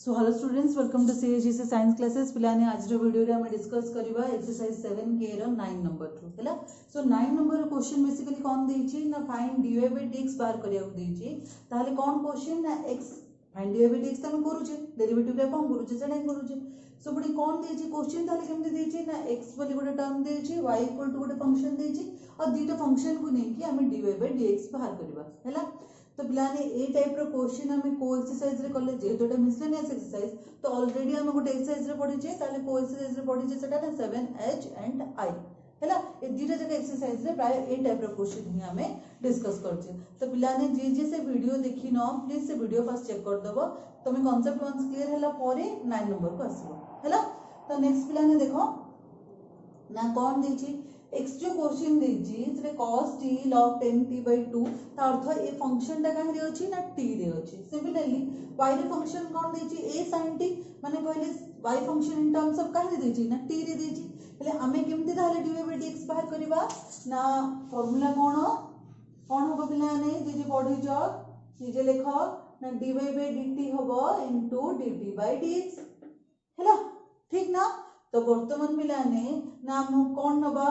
So hello students, welcome to CHGC science classes. पिलाने आज video रे हम डिस्कस करबा एक्सरसाइज 7k रो 9 नंबर थ्रू हैला। सो 9 नंबर क्वेश्चन बेसिकली कोन देछि ना फाइंड dy by dx बाहर करिया देछि। ताले कोन क्वेश्चन ना x find dy by dx तमे करूचे, डेरिवेटिव रे कोन करूचे सेटा करूचे। सो बडी कोन देछि क्वेश्चन ताले केमते देछि ना x बोली गोटे टर्म देछि, y इक्वल टू गोटे फंक्शन देछि और दीटा फंक्शन को नेकी हमें dy by dx बाहर करबा हैला। तो पिलाने ए टाइप रो क्वेश्चन हमें को एक्सरसाइज रे करले जे जोटा मिसलेनियस एक्सरसाइज तो ऑलरेडी हम गोटे एक्सरसाइज रे पढी छे, ताले को एक्सरसाइज रे पढी छे सेटा ना 7h एंड I हैला। ए दीटा जगह एक्सरसाइज रे प्राय ए टाइप रो क्वेश्चन ही हमें डिस्कस करछे। तो पिलाने जे से वीडियो देखि न प्लीज से वीडियो फर्स्ट चेक कर दबो, तमे कांसेप्ट वंस क्लियर हैला परे 9 नंबर को आसीबो हैला। तो नेक्स्ट पिलाने देखो ना कोन देछि x जो क्वेश्चन देछि से cos t log 10t/2 ता अर्थ ए फंक्शन ता काहे रे अछि ना t रे अछि। सिमिलरली y रे फंक्शन कोन देछि a sin t माने कहले y function in terms of काहे रे देछि ना t रे देछि। हेले हमें केमति ताले dy by dx बाहर करबा ना फार्मूला कोन होबो पिलाने जे पढि छ निजे लेखो ना dy by dt होबो इनटू dt by dx हैला। ठीक ना। तो वर्तमान पिलाने ना हम कोन नबा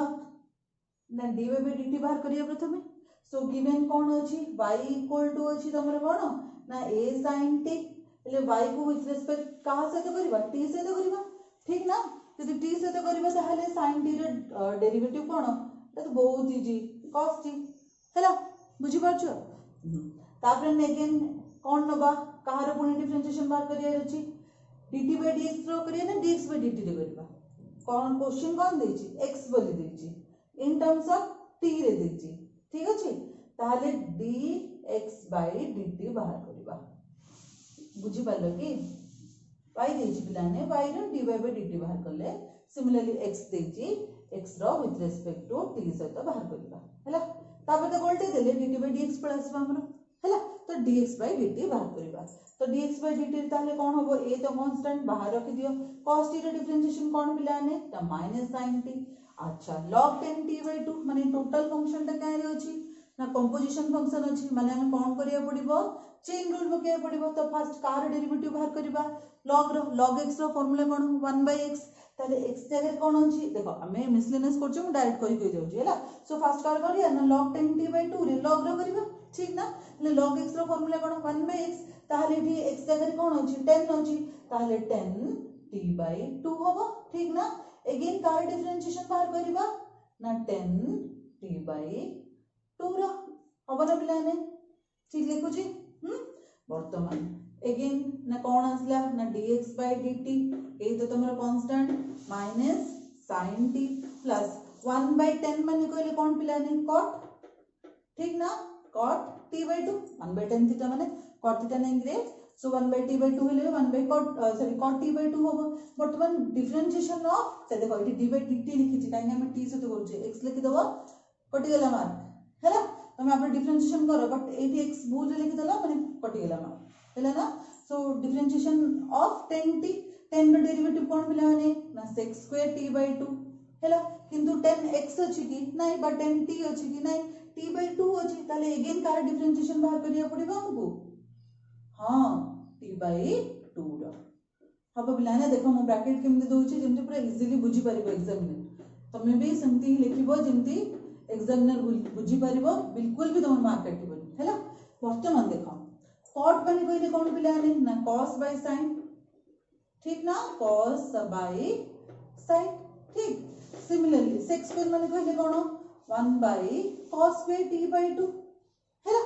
ना dy by dt बाहर करिया प्रथमे। सो गिवन कोन अछि y इक्वल टू अछि तमरे कोन ना a sin t ले y को विथ रिस्पेक्ट कहा से करबा t से तो करबा। ठीक ना। यदि t से तो करबा ताहले sin t रे डेरिवेटिव कोन त बहुत इजी cos t हैला। बुझी पाछो। तापर अगेन कोन नबा कहार पुनी डिफरेंशिएशन बाहर करिया अछि dt by dx रो करिया ना dx by dt रे करबा। कोन क्वेश्चन कोन देछि x बोली देछि इन टर्म्स ऑफ t रे देछि। ठीक अछि ताहले dx by dt बाहर करबा। बुझी पालो कि y देछि पिलाने y row dy by dt बाहर करले सिमिलरली x देछि x रो विथ रिस्पेक्ट टू t सहित बाहर करबा हैला। तापर तो गोल्टे देले dt by dx प्लस हमरो हैला। तो dx by dt बाहर करबा। तो dx by dt ताहले कोन होबो a तो कांस्टेंट बाहर रख दियो cos t रो डिफरेंशिएशन कोन पिलाने त माइनस sin t। अच्छा log 10t/2 माने टोटल फंक्शन ता काय रे अछि ना कंपोजिशन फंक्शन अछि माने हम कोन करिया पड़िबो चेन रूल बकेया पड़िबो। तो फर्स्ट कार डेरिवेटिव बाहर करबा log x रो फार्मूला कोन 1/x ताले x जगह कोन अछि देखो हमें मिसलेनियस करछो हम डायरेक्ट कहि जाउछी हैला। सो फर्स्ट कार करिया ना log 10t/2 रे log रो करबा। ठीक ना। ले log x रो फार्मूला कोन 1/x ताले एठी x जगह कोन अछि 10 अछि ताले 10t/2 होबो। ठीक ना। अगेन कार डिफरेंशिएशन बाहर करबा ना 10t/2 रो होबो ना पिलाने। ठीक लिखु छी। वर्तमान अगेन ना कोन आसला ना dx by dt ए तो तमरो constant minus sin t plus 1/10 माने कहले कोन पिलाने cot। ठीक ना cot t/2 1/10 थीटा माने cot थीटा नै रे। सो 1/t/2 हेले 1/cot t/2 होबो। वर्तमान डिफरेंशिएशन ऑफ से देखो एठी d by dt लिखि छी काहे हम t से तो करू x लिखि दबो कटि गेला मार्क हैला। तमे आपण डिफरेंशिएशन करो बट एठी x भूल लिखि दला माने कटि गेला मार्क हैला ना। सो डिफरेंशिएशन ऑफ 10t 10 रो डेरिवेटिव कोन मिला माने ना sec² t/2 हैला। किंतु 10x अछि कि नै बा 10t अछि कि नै t/2 अछि ताले अगेन कार डिफरेंशिएशन बाहर करिया पड़िबो हमको हां t/2 रो हबो पिलाने। देखो मो ब्रैकेट केमते दोछि जेमते पूरा इजीली बुझी परिबो एग्जाम में तमे भी सेमती ही लिखिबो जेमती एग्जामिनर बुझी परिबो बिल्कुल भी तमर मार्क काटिबोनी हैला। वर्तमान देखो cot माने कहले कोन पिलाने ना cos by sin। ठीक ना cos by sin। ठीक सिमिलरली sec² माने कहले कोन 1/cos² t/2 हैला।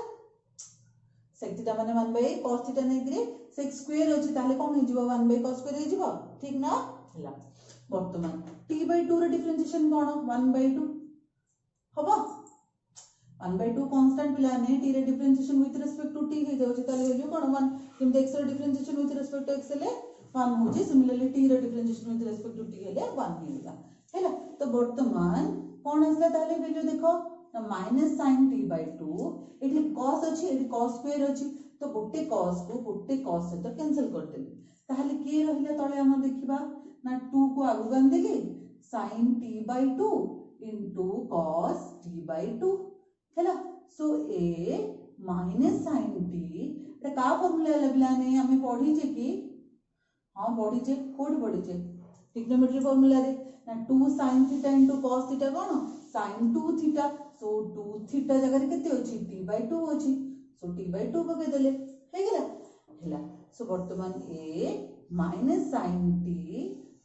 sec थीटा माने 1/cos थीटा नै कि sec² अछि ताले कोन हे जिवो 1/cos² हे जिवो। ठीक ना हैला। वर्तमान t/2 रो डिफरेंशिएशन कोन 1/2 होबो 1/2 कांस्टेंट पिलाने t रे differentiation with respect to t हे जाउछि ताले वैल्यू कोन 1 किंतु x रो differentiation with respect to x ले 1 होछि। सिमिलरली t रो differentiation with respect to t हेले 1 हेला हैला। तो वर्तमान कोन आसला ताले वैल्यू देखो ना माइनस sin t/2 एठी cos अछि एठी cos² अछि तो गोटे cos को गोटे cos से तो कैंसिल कर देली ताहले के रहिला तळे हम देखिबा ना 2 को आगु गन देली sin t/2 into cos t/2 हैला। सो a minus sin t एटा का फार्मूला लबिलाने हमें पढी जे कि हाँ पढ़ीचे कोड पढ़ीचे ट्रिग्नोमेट्री फॉर्मूला रे ना 2 sin theta into cos theta कोन sin 2 थीटा सो 2 थीटा जगह केते अछि t/2 अछि सो t/2 पके देले हे गेला हेला सो वर्तमान a minus sin t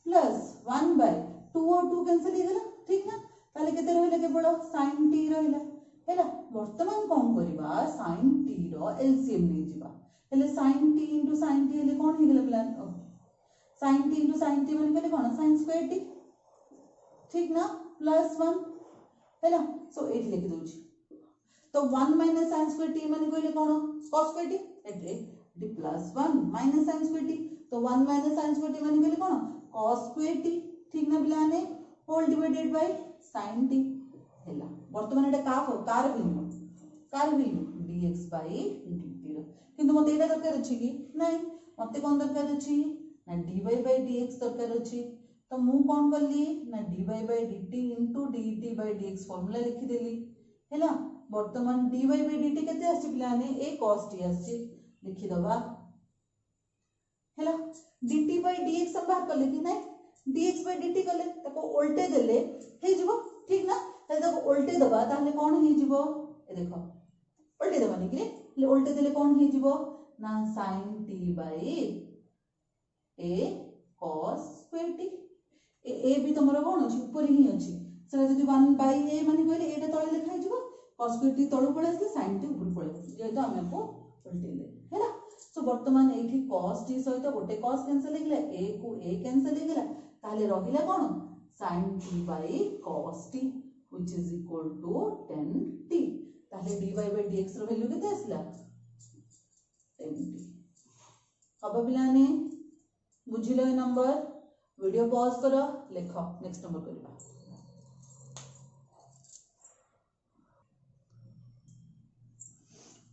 plus 1/2 और 2 कैंसिल हे गेला ठीक ना ताले केते रहिला केवल sin t रहिला हेला वर्तमान कोन करबा sin t रो एलसीएम नै जिबा हेले sin t into sin t हेले कोन हे गेला plan sin t into sin t माने केले कोन sin स्क्वायर t ठीक ना प्लस 1 हैला सो एट लिख दोची तो 1 माइनस sin स्क्वायर t माने कहले कोन cos स्क्वायर t एट plus 1 minus sin square t तो 1 माइनस sin स्क्वायर t माने कहले कोन cos स्क्वायर t ठीक ना पिलाने whole divided by sin t हैला वर्तमान एटा कार वैल्यू dx by dt रो किंतु मते एटा दरकार अछि कि नाही मते कोन दरकार अछि ना dy by dx दरकार अछि तो मु कोन करली ना dy by dt into dt by dx formula लिखि देली हैला वर्तमान dy by dt केते आछि पिलाने a cos t आछि लिखि दबा हैला dt by dx हम बाहर करले कि नै dx by dt करले ताको उल्टे देले हे जिवो ठीक ना ताले ताको उल्टे दबा ताले कोन हे जिवो ए देखो उल्टे दबा नै कि ले उल्टे देले कोन हे जिवो ना sin t by a cos square t ए भी तमरो कोन अछि ऊपर ही अछि सेटा जदी 1 by a माने कहले एटा तळे लिखाइ जिवो cos square t तळु पळे आसे sin t ऊपर पळे जे तो हम को उल्टे ले हैला सो वर्तमान एठी cos t सहित गोटे cos कैंसिल हे गेला a को a कैंसिल हे गेला ताले रहिला कोन sin t by cos t which is equal to 10t ताले dy by dx रो वैल्यू केते आसला 10t अब पिलाने बुझिलो ए नंबर वीडियो पॉज करो लिखो नेक्स्ट नंबर करबा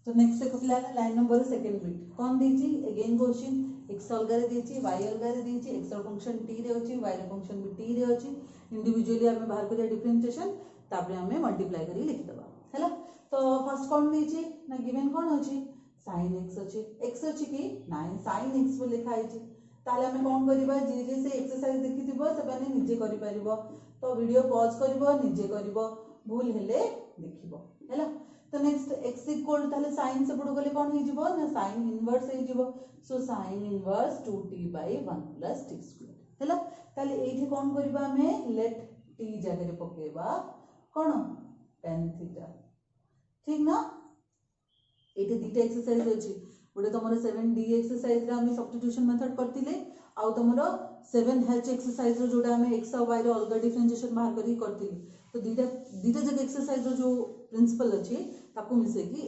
तो नेक्स्ट देखो पिला लाइन नंबर सेकंड बिट कोन देछि अगेन क्वेश्चन x अलगा रे देछि y अलगा रे देछि x रो फंक्शन t रे अछि y रो फंक्शन भी t रे अछि इंडिविजुअली हमें बाहर करिया डिफरेंशिएशन तापर हमें मल्टीप्लाई करी लिखि दबा हैला तो फर्स्ट कोन देछि ना गिवन कोन अछि sin x अछि कि 9 sin x बो लिखा अछि ताले हमें कोन करबा जे जे से एक्सरसाइज देखिथिबो सेबाने निजे करि परिबो तो वीडियो पॉज करबो निजे करबो भूल हेले देखिबो हैला तो नेक्स्ट x इक्वल ताले sin से पडो गले कोन हे जिवो ना sin इनवर्स हे जिवो सो sin inverse 2t by 1 plus t square हैला ताले एठी कोन करबा हमें लेट t जगह रे पकेबा कोन tan थीटा ठीक ना एठी दीटा एक्सरसाइज अछि गोटे तुम 7D एक्सरसाइज रे हमें सब्स्टिट्यूशन मेथड करथिले आउ तुम 7H एक्सरसाइज रो जोडा हमें x और y रो अलग डिफरेंशिएशन बाहर करी करथिले तो दीटा जग एक्सरसाइज रो जो प्रिंसिपल अछि ताको मिसे कि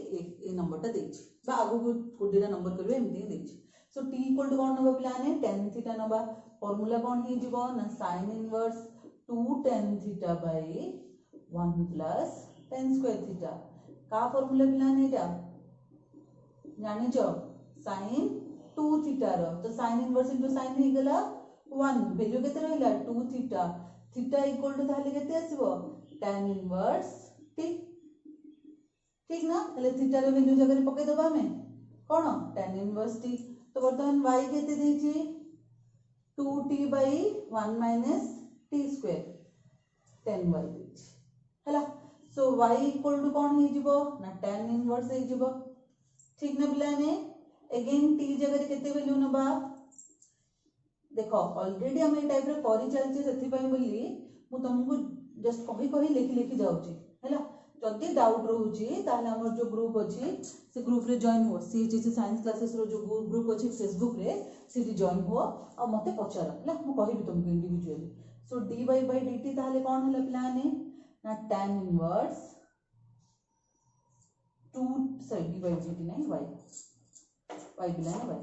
ए नंबरटा देछि बा आगु को कोडीरा नंबर करबे एमती देछि सो t इक्वल टू कोन नबा प्लाने tan थीटा नबा फार्मूला कोन हे जिवो ना sin inverse 2 tan theta by 1 plus tan square theta का फार्मूला प्लाने एटा जानि जो sin 2 थीटा रो तो sin इनवर्स इनटू sin हे गेला 1 वैल्यू केते रहला 2 थीटा थीटा इक्वल टू ताले केते आसीबो tan इनवर्स t ठीक ना हले थीटा रे वैल्यू जगह रे पके दबा हमें कोन tan इनवर्स t तो वर्तमान y केते देछि 2t by 1 minus t square 10y देछि हला सो y इक्वल टू कोन हे जिवो ना tan इनवर्स हे जिवो ठीक ना पिलाने अगेन t जगह रे केते वैल्यू नबा देखो ऑलरेडी हम ए टाइप रे करि चलछि सेथि पई बोली मु तुमको जस्ट कहि कहि लिखि जाउछि हैला जदी डाउट रहउछि ताले हमर जो ग्रुप अछि से ग्रुप रे जॉइन हो सीएचसी साइंस क्लासेस रो जो ग्रुप अछि फेसबुक रे सेठी जॉइन हो आ मते पचार हैला मु कहिबि तुमको individually so dy by dt ताले कोन हला प्लाने ना tan inverse 2 sorry dy by dt नहीं y प्लाने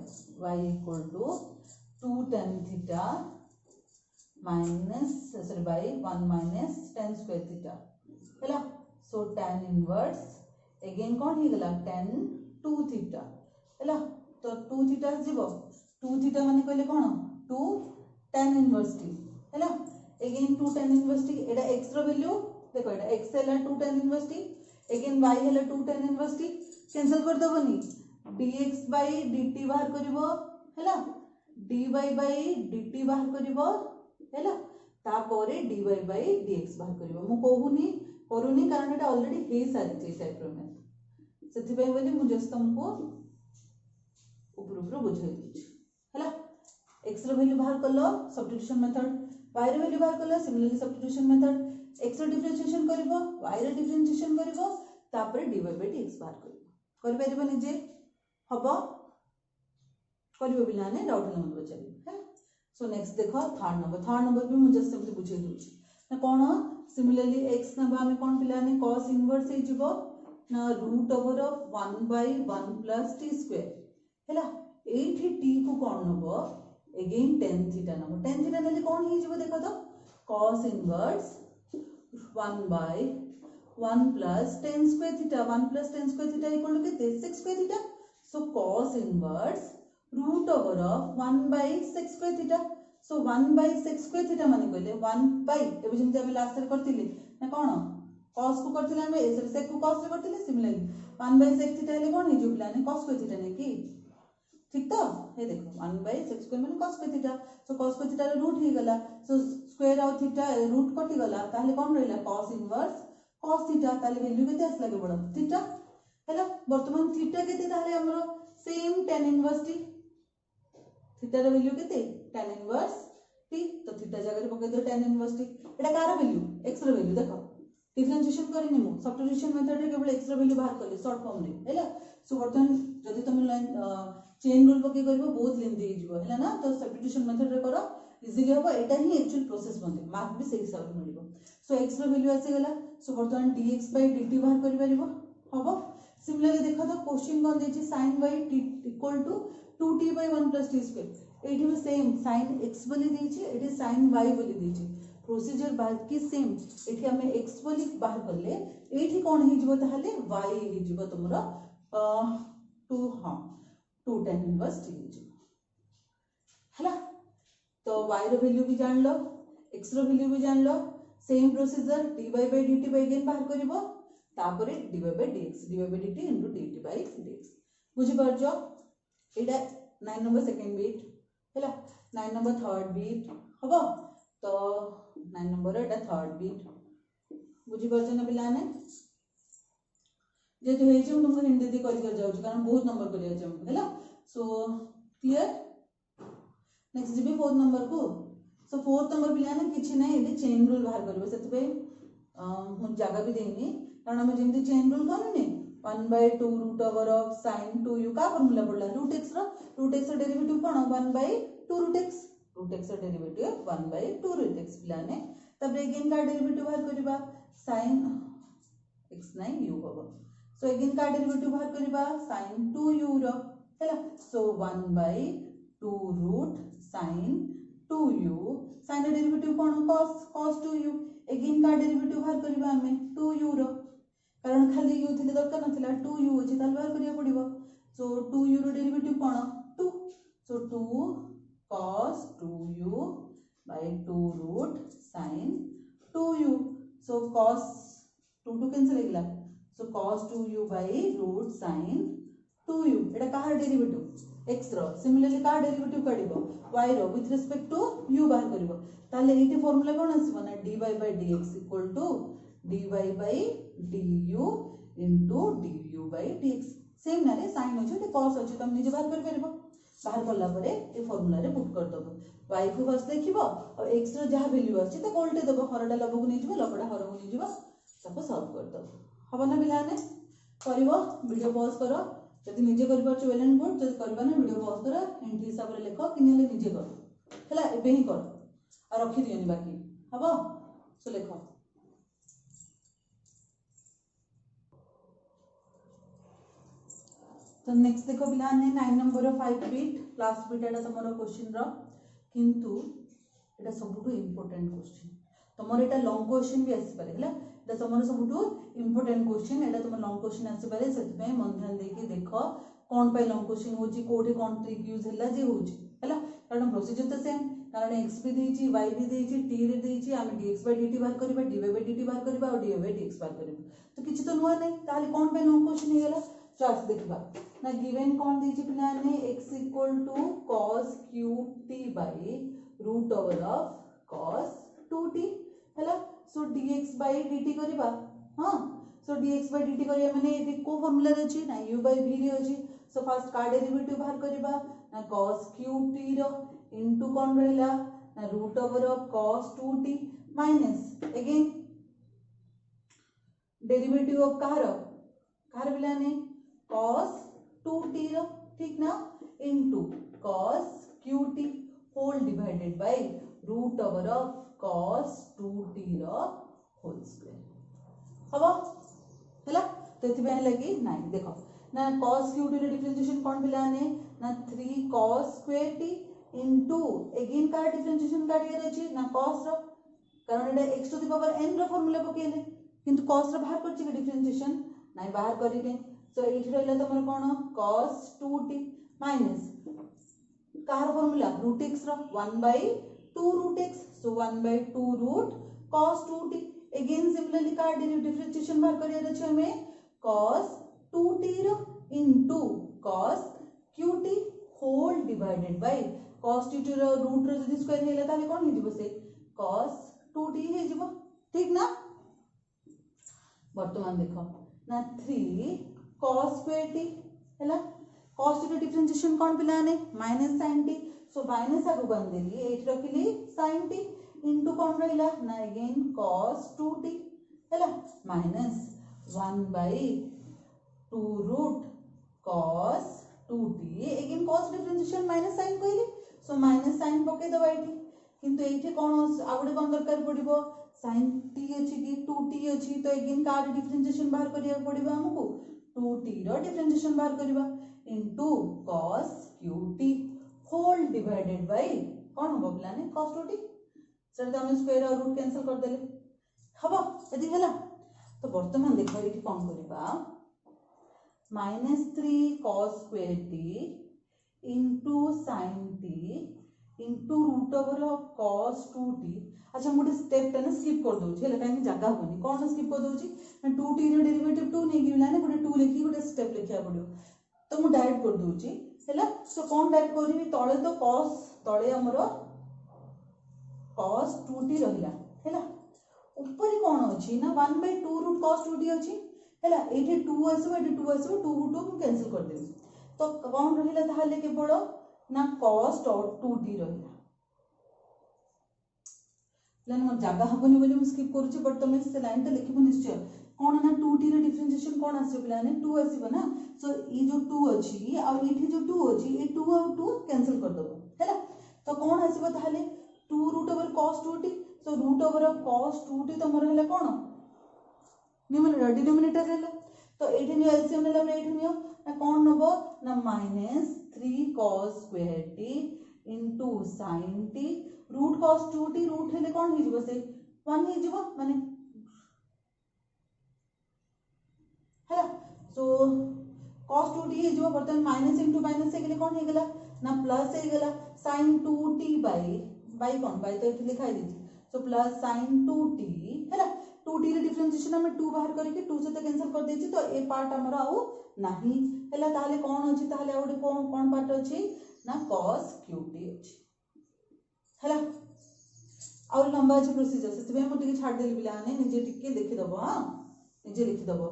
y equal to 2 tan theta minus sorry by 1 minus tan square theta हैला सो tan इनवर्स अगेन कोन हे गला tan 2 theta हैला तो 2 theta जीवो 2 theta माने कहले कोन 2 tan इनवर्स t हैला अगेन 2 tan इनवर्स t एडा x रो वैल्यू देखो एडा x हैला 2 tan inverse t again y हैला 2 tan इनवर्स t कैंसिल कर दबनी dx by dt बाहर करबो हैला dy बाई dt बाहर करिवो हैला तापरे dy बाई dx बाहर करिवो मु कहूनी करूनी कारण एटा ऑलरेडी हे सारी छै टाइप रो मैथ सेथि पय बोली मु जस्ट तुमको ऊपर ऊपर बुझाई दी हैला x रो वैल्यू बाहर करलो सब्स्टिट्यूशन मेथड y रो वैल्यू बाहर करलो सिमिलरली सब्स्टिट्यूशन मेथड x रो डिफरेंशिएशन करिवो y रो डिफरेंशिएशन करिवो तापरे dy बाई dx बाहर करिवो कर परिबो निजे हबो करिवो बिलाने डाउट न मत बचाबी है सो नेक्स्ट देखो थर्ड नंबर भी मु जस्ट सिंपली बुझाई दूची ना कोन सिमिलरली x नबा हमें कोन पिलाने cos इनवर्स हे जिवो ना root over of 1 by 1 plus t square हैला एठी t को कोन नबो अगेन tan थीटा नबो tan थीटा नेले कोन हे जिवो देखो तो cos inverse 1 by 1 plus tan square theta 1 plus tan square theta equal to कितने sec square theta so cos inverse root over of 1 by sec square theta so 1 by sec square theta माने कहले 1 bye एबे जेमते हम last रे करथिले ना कोन cos को करथिले हम sec को cos रे करथिले सिमिलरली 1 बाय sec थीटा ले कोन हे जो प्लान cos स्क्वायर थीटा ने की ठीक तो हे देखो 1 बाय sec स्क्वायर माने cos square theta so cos square theta रे रूट हे गला सो स्क्वायर और थीटा रूट कटि गला ताले कोन रहला cos इनवर्स cos थीटा ताले वैल्यू केते आसला के बड थीटा हैला वर्तमान थीटा केते ताले हमरो same tan inverse t theta रे वैल्यू केते tan इनवर्स t तो थीटा जगह रे पके दो tan इनवर्स t एटा कार वैल्यू x रे वैल्यू देखो डिफरेंशिएशन करिनि मु सब्स्टिट्यूशन मेथड रे केवल x रे वैल्यू बाहर करले शॉर्ट फॉर्म रे हैला सो वर्तमान जदी तुम चेन रूल पके करबो बहुत लेंथी हे जिवो हैला ना तो सब्स्टिट्यूशन मेथड रे करो इजीली होबो एटा ही एक्चुअल प्रोसेस बनते मार्क भी सही हिसाब रे मिलिबो सो x रे वैल्यू आसी गेला सो वर्तमान dx dt बाहर करि परिबो होबो सिमिलरली देखो तो क्वेश्चन कोन देछि sin y t equal to 2t by 1 plus t square एठी भी सेम sin x बोली देछि एठी sin y बोली देछि प्रोसीजर बाकी सेम एठी हमें x बोली बाहर करले एठी कोन हे जिवो ताहले y हे जिवो तुमरो 2 हां 2 tan इनवर्स t हे जिवो हला तो y रो वैल्यू भी जान लो x रो वैल्यू भी जान लो same procedure dy by dt by again बाहर करिवो तापरे dy by dx dy by dt into dt by dx बुझी परजो एटा 9 नंबर सेकंड बीट हैला 9 नंबर थर्ड बीट हबो तो 9 नंबर एटा थर्ड बीट बुझी परछ ना पिलाने जे तो हेछि हम तुमको हिंदी दे करि कर जाउ कारण बहुत नंबर करिया छै हैला so clear next GB fourth number को सो फोर्थ नंबर पिलाने किछि नै एदि चेन रूल बाहर करबो सेति पे हम जगह भी देनी कारण हम जेमति चेन रूल करनी 1 by 2 root over of sin 2u का फार्मूला पड़ला root x रो डेरिवेटिव कोन 1 by 2 root x रो डेरिवेटिव 1 by 2 root x पिलाने तब अगेन का डेरिवेटिव बाहर करबा sin x नै u होबो सो अगेन का डेरिवेटिव बाहर करबा sin 2u रो हैला सो 1 by 2 root sin 2u sin derivative कोन cos 2u अगेन का डेरिवेटिव बाहर करबा हमें 2u रो कारण खाली u थिले दरकार नथिला 2u अछि ताल बाहर करिया पड़िबो सो 2u रो डेरिवेटिव कोन 2 so 2 cos 2u by 2 root sin 2u so cos 2 cancel हो गेला सो cos 2u by root sin 2u एटा काहा डेरिवेटिव x रो सिमिलरली का डेरिवेटिव काढिबो y रो विथ रिस्पेक्ट टू u बाहर करिवो ताले एटी फार्मूला कोन आसीबो ना dy by dx equal to dy by du into du by dx same ना रे sin अछि ते cos अछि तुम निजे बाहर कर परबो बाहर करला परे ए फार्मूला रे पुट कर दबो y को बस देखिबो और x रो जहा वैल्यू अछि त कोल्टे दबो हरडा लबो को नै जिवो लबडा हर को नै जिवो सब सॉल्व कर दबो हबो ना बिलाने करिवो वीडियो पॉज करो जदि निजे कर परछ वेल एंड गुड जदि करबा ना वीडियो पॉज करो हिंदी हिसाब रे लिखो कि नेले निजे करो हला एबे ही करो और रखि दियनि बाकी हबो सो लिखो तो नेक्स्ट देखो पिलाने 9 नंबर 5 बीट लास्ट बीट एटा तमरो क्वेश्चन रो किंतु एटा सबटु इंपोर्टेंट क्वेश्चन तमरो एटा लॉन्ग क्वेश्चन भी आसी पारे हला एटा तमरो सबटु इंपोर्टेंट क्वेश्चन एटा तमरो लॉन्ग क्वेश्चन आसी पारे सेति पे मन ध्यान दे के देखो कोन पे लॉन्ग क्वेश्चन होची कोठे कोन ट्रिक यूज हला जे होची हला कारण प्रोसीजर तो सेम कारण x भी देची y भी देची t रे देची हम dx by dt बाहर करबा dy by dt बाहर करबा और dy by dx बाहर करबा तो किछि तो नुवा नै ताले कोन पे लॉन्ग क्वेश्चन हे गला चार्ट देखबा ना गिवन कोन देची पिलाने x = cos cube by root over of cos 2t हैला. सो dx by dt करबा. हां सो dx by dt करिया माने एटी को फार्मूला रे अछि ना u by v रे अछि. सो फर्स्ट का डेरिवेटिव बाहर करबा ना cos qt रो इनटू कोन रहला ना root over of cos 2t minus again derivative of कहार बिलाने cos 2t रो ठीक ना into cos qt whole divided by root over of cos 2t रो होल स्क्वायर हबो हैला. तो एथि बे लगी 9 देखो ना cos qt रो डिफरेंशिएशन कोन बिलाने ना 3 cos square t into again का डिफरेंशिएशन काटियर अछि ना cos रो कारण एटा x to the power n रो फार्मूला पकेले किंतु cos रो बाहर करछि के डिफरेंशिएशन नाइ बाहर करिले. सो एठी रहला तमर कोन cos 2t माइनस कार फार्मूला रूट x रो 1/2 root x. So 1/2 root cos 2t again similarly कार डिफरेंशिएशन बाहर करियर अछि हमें cos 2t रो into cos qt whole divided by cos 2t रो रूट रो जदी स्क्वायर हेला ताले कोन हे जिवो से cos 2t हे जिवो ठीक ना. वर्तमान देखो ना 3 cos स्क्वायर t हैला. cos t रो डिफरेंशिएशन कोन पिलाने minus sin t. So minus आगु बन देली एठी रखिली sin t इनटू कोन रहला ना अगेन cos 2t हैला minus 1/2 root cos 2t again cos differentiation minus sin कहली. सो माइनस sin पके दबा एठी किंतु एठी कोन आगुडे कोन दरकार पडिबो sin t अछि कि 2t अछि. तो अगेन कार डिफरेंशिएशन बाहर करिया पडिबो हमकु 2t रो डिफरेंशिएशन बाहर करबा into cos qt whole divided by कोन हो प्लाने cos 2t. सर हम स्क्वायर और रूट कैंसिल कर देले हबो यदि हला. तो वर्तमान देखो एठी कोन करबा -3 cos square t into sin t into root over of cos 2t. अच्छा मोटे स्टेप टा स्किप कर दउ छी हला काहे जगह होनी कोन स्किप कर दउ छी ना 2t रो डेरिवेटिव 2 नै गिला ने गोटे 2 लिखि गोटे स्टेप लिखिया पड़ियो. तो मु डायरेक्ट कर दउ छी हैला. सो कोन डायरेक्ट करबी तळे तो cos तळे हमरो cos 2t रहिला हैला. ऊपर कोन अछि ना 1/2 रूट cos 2t अछि हैला. एठी 2 आसबो एठी 2 आसबो 2 2 मु कैंसिल कर देबी. तो कोन रहिला ताहाले केवल ना cos 2t रहिला. लाइन मोर जागा हबनी बोली मु स्किप करूची बट तमे से लाइन त लिखिबो निश्चय कोन ना 2t रो डिफरेंशिएशन कोन आसी प्लाने 2 आसीबो ना. सो ई जो 2 अछि आ एठी जो 2 अछि ए 2 और 2 कैंसिल कर दबो हैला. तो कोन आसीबो ताहाले 2 root over cos 2t. So root over of cos 2t तो मोर हैला कोन न्यूमरेटर डिनोमिनेटर हैला. तो एठी नि एलसीएम लेला एठी नियो ना कोन नबो ना -3 cos square t into sin t root cos 2t root हेले कोन हे जिवो से 1 हे जिवो माने हैला. सो cos 2t हे जिवो बर्तन माइनस इनटू माइनस से गेले कोन हे गेला ना प्लस हे गेला sin 2t बाय कोन बाय तो एठी लिखाई दी. सो प्लस sin 2t हैला. 2t रे डिफरेंशिएशन हम 2 बाहर करके 2 से तो कैंसिल कर देछि. तो ए पार्ट हमर आउ नाही हैला. ताले कोन अछि ताले आउडे कोन पार्ट अछि ना cos qt अछि हैला. और लंबा अछि प्रोसीजर से तबे हम टिके छाड़ देली बिलाने निजे टिके देखि दबो. हां निजे लिखि दबो.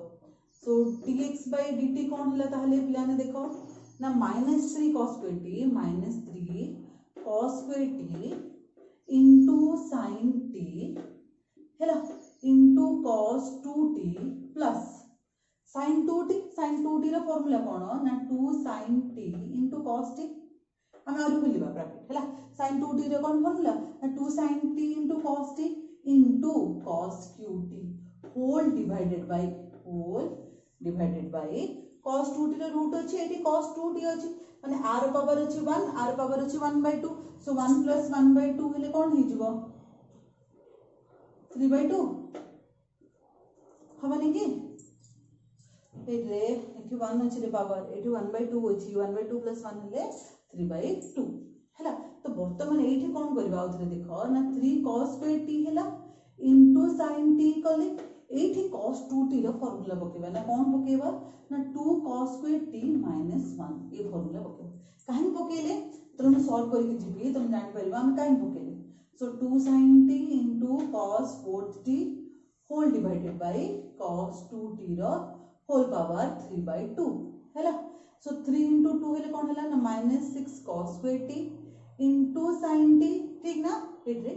सो dx by dt कोन हला ताले बिलाने देखो ना -3 cos square t -3 cos square t into sin t हैला into cos 2t plus sin 2t रो फार्मूला कोन ना 2 sin t into cos t. हम और बोलिबा ब्रैकेट हैला. sin 2t रो कोन फार्मूला ना 2 sin t into cos t into cos qt whole divided by cos 2t रो रूट अछि एठी cos 2t अछि माने r पावर अछि 1 r पावर अछि 1/2. सो 1 प्लस 1/2 हेले कोन हे जिवो 3/2 हबनी कि रे एठी 1 अछि रे पावर एठी 1/2 अछि 1/2 प्लस 1 हेले 3/2 हैला. तो वर्तमान एठी कोन करबा उतरे देखो ना 3 cos स्क्वायर t हैला इनटू sin t कले एठी cos 2t रो फार्मूला पकेबा ना कोन पकेबा ना 2 cos स्क्वायर t -1 ए फार्मूला पकेबा. काहे पकेले तो मैं सॉल्व करके जीबी तुम जानि परिबा हम काई पकेले so 2 sin t into cos 4th t whole divided by cos 2t रो होल पावर 3/2 हैला सो 3 into 2 हेले कोन हैला ना -6 cos square t into sin t ठीक ना एटरे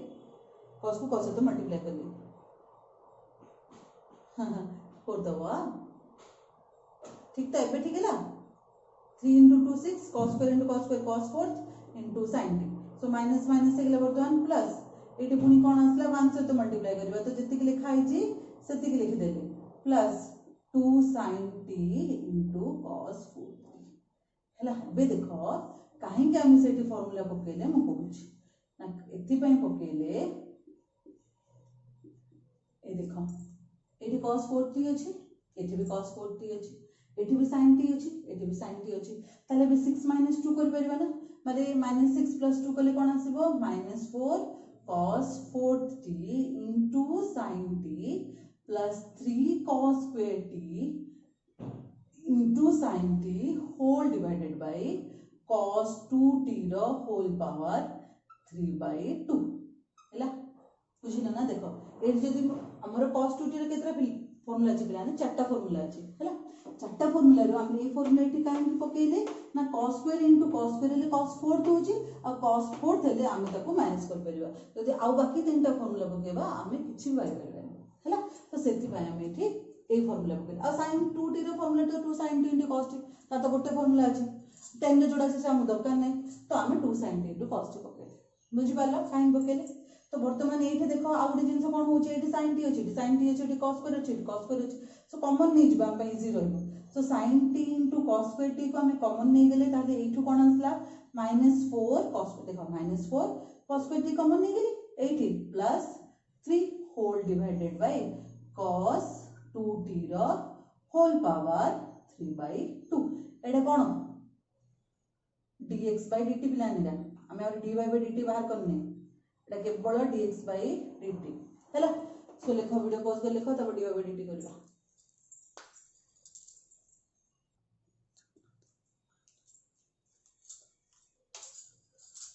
cos को cos से तो मल्टीप्लाई कर ली हां कर दवा ठीक तो एबे ठीक है ना 3 into 2 6 cos square into cos square cos 4th into sin t so minus minus से गला वर्तमान प्लस एटी पुनी कोन आसला 1 से तो मल्टीप्लाई करबा तो जति के लिखा है जी सति के लिख देले plus 2 sin t into cos 4t हैला बे देखो काहे के हम सेठी फार्मूला पकेले म कहूची ना एथि पय पकेले ए देखो एटी cos 4t अछि एटी भी cos 4t अछि एटी भी sin t अछि एटी भी sin t अछि ताले बे 6 - 2 कर परबा ना माने -6 + 2 कले कोन आसीबो -4 cos 4t into sin t plus 3 cos square t into sin t whole divided by cos 2t रो whole power 3/2 हैला बुझिना ना देखो ए जदी हमर cos 2t रो केतरा फार्मूला अछि बिलाने चारटा फार्मूला अछि हैला चारटा फार्मूला रो हम ए फार्मूला टी काहे पकेले ना cos square into cos square ले cos 4 होची और cos 4 थले हम ताको माइनस कर परिबा जदी आ बाकी तीनटा फार्मूला पकेबा हमें किछि बाय करबा हैला तो सेति पय हम एठी ए फार्मूला पके आ sin 2t रो फार्मूला तो 2 sin t into cos t ता तो गोटे फार्मूला अछि 10 रे जोड़ा से हम दरकार नै तो हम 2 sin t into cos t पकेले बुझि पाला sin पकेले तो वर्तमान एठी देखो आ गुडी जिंस कोन होची एठी sin t अछि sin t अछि एठी cos square अछि cos square अछि सो कॉमन नै जिबा हम इजी रहबो सो sin t into cos square t को हमें कॉमन नै गेले ताले एठु कोन आसला -4 cos देखो -4 cos square t कॉमन नै गेली एठी plus 3 whole divided by cos 2t रो होल पावर 3/2 एडा कोन dx by dt पिलानिरा हमें और dy by dt बाहर करने एटा केवल dx by dt हैला सो लेखो वीडियो पॉज कर लेखो तब dy by dt करबा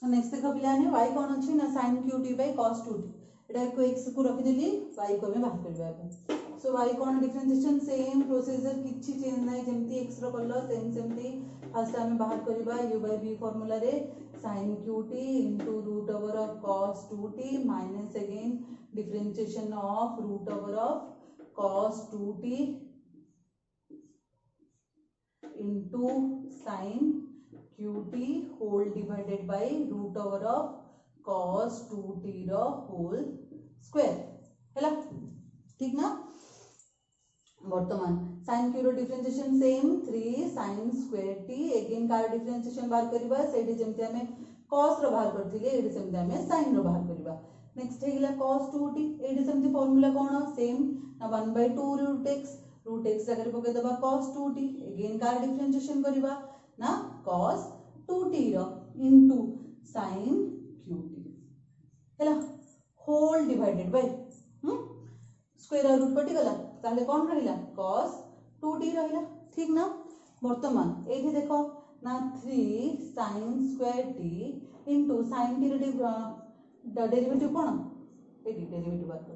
नेक्स्ट देखो पिलाने y कोन अछि ना sin qt by cos 2t एटा को x को रखि देली y को हमें बाहर करबा सो y कोन डिफरेंशिएशन सेम प्रोसीजर किछि चेंज नै जेमति x रो करलो सेमति फर्स्ट हमें बाहर करबा u by v फार्मूला रे sin qt into root over of cos 2t minus again differentiation of root over of cos 2t into sin qt whole divided by root over of cos 2t रो whole square हैला ठीक ना वर्तमान sin q रो differentiation same 3 sin square t again कार differentiation बाहर करबा सेठी जेमते हमें cos रो बाहर करथिले एठी सेमते हमें sin रो बाहर करबा नेक्स्ट हेगला cos 2t एठी सेमते फार्मूला कोन सेम ना 1/2 रूट x अगर पके दबा cos 2t अगेन कार डिफरेंशिएशन करबा ना cos 2t रो इनटू sin qt हैला whole divided by square root कटि गला ताले कोन रहिला cos 2t रहिला ठीक ना वर्तमान एठी देखो ना 3 sin square t into sin t रो डेरिवेटिव कोन एठी डेरिवेटिव बात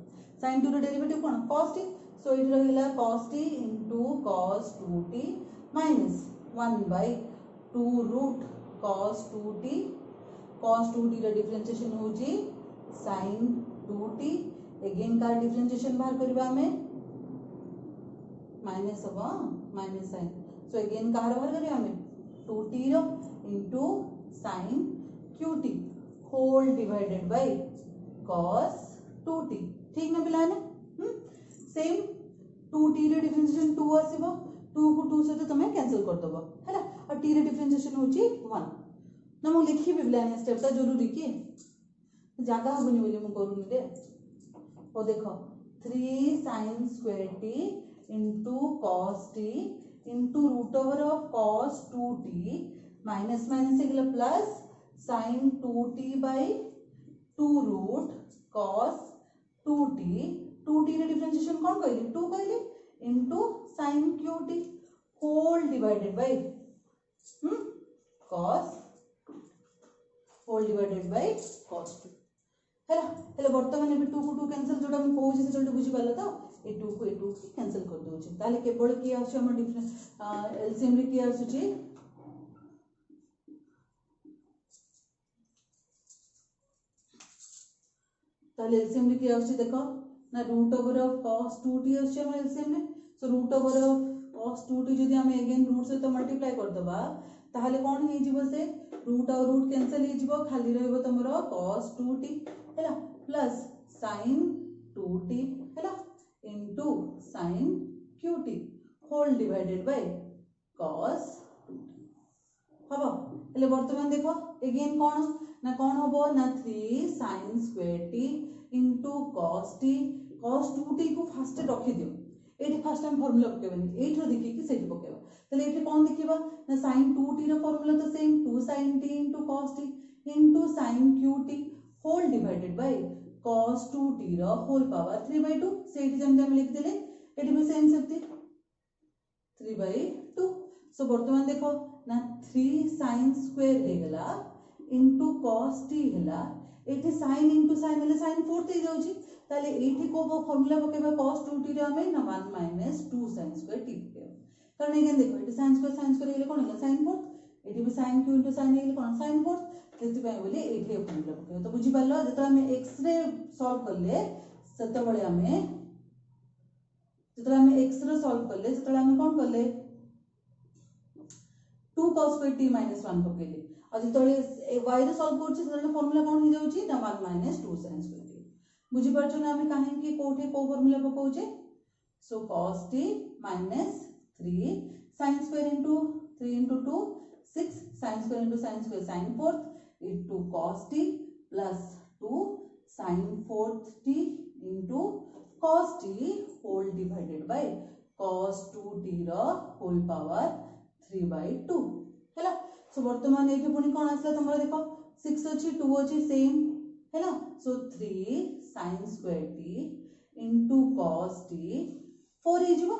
sin 2 रो डेरिवेटिव कोन cos t सो एठी रहिला cos t into cos 2t minus 1/2 root cos 2t रो डिफरेंशिएशन होची sin 2t अगेन का डिफरेंशिएशन बाहर करबा हमें माइनस हबो माइनस sin सो अगेन कार बाहर करिया हमें 2t रो into sin qt whole divided by cos 2t ठीक ना पिलाने सेम 2t रे डिफरेंशिएशन 2 आसीबो 2 को 2 से तो तमे कैंसिल कर दबो हैला और t रे डिफरेंशिएशन होची 1 ना मु लिखि भी पिलाने स्टेप ता जरूरी की जागा हबनी बोली मु करूनी दे ओ देखो 3 sin square t into cos t into root over of cos 2t minus minus से plus sin 2t by 2 root cos 2t रे डिफरेंशिएशन कौन कहली 2 कहली into sin qt whole divided by cos whole divided by cos 2 हैला हेले वर्तमान एबे 2 को 2 कैंसिल जोटा हम कहूची से जल्दी बुझी पाला तो ए 2 को ए 2 की कैंसिल कर दोची ताले केवल की आछे हम डिफरेंस एलसीएम रे की आछुची ताले एलसीएम रे की आछे देखो ना root over of cos 2t आछे हम एलसीएम रे so root over of cos 2t जदी हम अगेन रूट से तो मल्टीप्लाई कर दबा ताले कोन हे जिवो से रूट और रूट कैंसिल हे जिवो खाली रहइबो तमरो cos 2t हैला प्लस sin 2t हैला into sin qt whole divided by cos हबो हेले वर्तमान देखो अगेन कोन ना कोन हबो ना 3 sin square t into cos 2t को फास्ट रखि दियो एठी फास्ट हम फार्मूला पकेबनी एठो देखि कि सेठी पकेबा तले एठी कोन देखिबा ना sin 2t रो फार्मूला तो same 2 sin t into cos t into sin qt whole divided by cos 2t रो होल पावर 3/2 सेठी जेमते हम लिख देले एठी भी सेम सेमती 3/2 सो वर्तमान देखो ना 3 sin स्क्वायर हे गला इनटू cos t हला एठी sin इनटू sin हले sin 4 हे जाउची ताले एठी को वो फार्मूला पकेबा cos 2t रे हमें ना 1 - 2 sin स्क्वायर t पकेबा कारण एगेन देखो एठी sin स्क्वायर हेले कोन हला sin 4 एठी भी sin q इनटू sin हेले कोन sin 4 केति पय बोली एठी फार्मूला पकेबा तो बुझी पालो जतो हमें x रे सॉल्व करले सेते बळे हमें जतो हमें x रे सॉल्व करले सेते हमें कोन करले 2 cos स्क्वायर t - 1 पकेले और जतो y रे सॉल्व करछि सेते फार्मूला कोन हे जाउछि ना 1 - 2 sin स्क्वायर t बुझी परछ ना हमें काहे कि कोठे को formula पकाउछे so cos t minus 3 sin square into 3 into 2 6 sin square into sin square sin 4th into cos t plus 2 sin 4th t into cos t whole divided by cos 2t रो whole power 3/2 हैला सो वर्तमान एठी पुनी कोन आसला तमरा देखो 6 अछि 2 अछि same हैला सो 3 sin square t into cos t 4 हे जिवो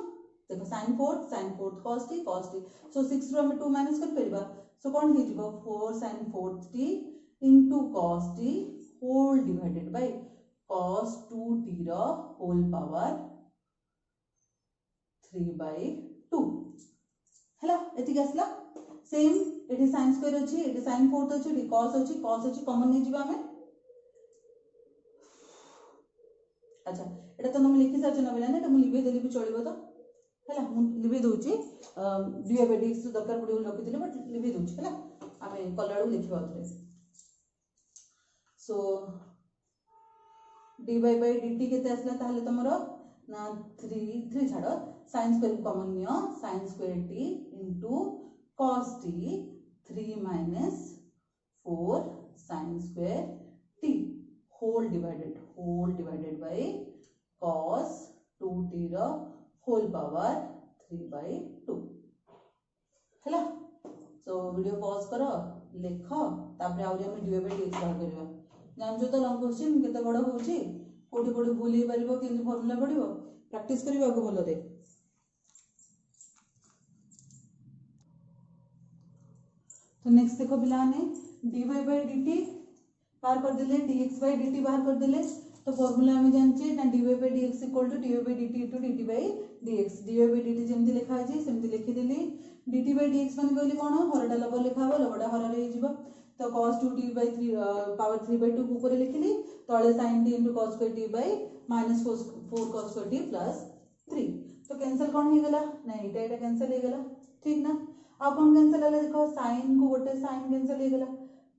देखो sin 4 cos t सो 6 रो हम 2 माइनस कर परबा सो कोन हे जिवो 4 sin 4 t into cos t whole divided by cos 2t रो होल पावर 3/2 हैला एति गसला सेम एठी sin स्क्वायर अछि एठी sin 4 अछि एठी cos अछि कॉमन हे जिवो हमें अच्छा एटा तो हम लिखि साचो ना बेला ने एटा मु लिबे देली भी चलिबो तो हैला मु लिबे दोची डियाबेटिक्स दरकार पडियो रखि दिले बट लिबे दोची हैला हमें कलर लिखिबा उतरे सो dy by dt केते आसला ताहले तमरो ना 3 छाडो sin स्क्वायर कॉमन नियो sin square t into cos t 3 minus 4 sin square t whole divided by cos 2t रो होल पावर 3/2 हैला सो वीडियो पॉज करो लिखो तापर आउरी हम dy by dx बाहर करबा जानजो तो लॉन्ग क्वेश्चन केते बड़ होउची कोठी कोठी भूल हे परिबो केंति फार्मूला पडिबो प्रैक्टिस करबा को भलो रे तो नेक्स्ट देखो पिलाने dy by dt बाहर कर देले dx by dt बाहर कर देले तो फार्मूला हम जानचे ना dy by dx = dy by dt * dt by dx dy by dt जेमति लिखा है सेमति लिखि देली dt by dx माने कहली कोन हरडा लब लिखा हो लबडा हर रे जिवो तो cos 2t by 3 पावर 3/2 को ऊपर लिखिली तळे sin t * cos square t by -4 cos square t plus 3 तो कैंसिल कोन हे गेला ना एटा कैंसिल हे गेला ठीक ना अब कोन कैंसिल हला देखो sin को गोटे sin कैंसिल हे गेला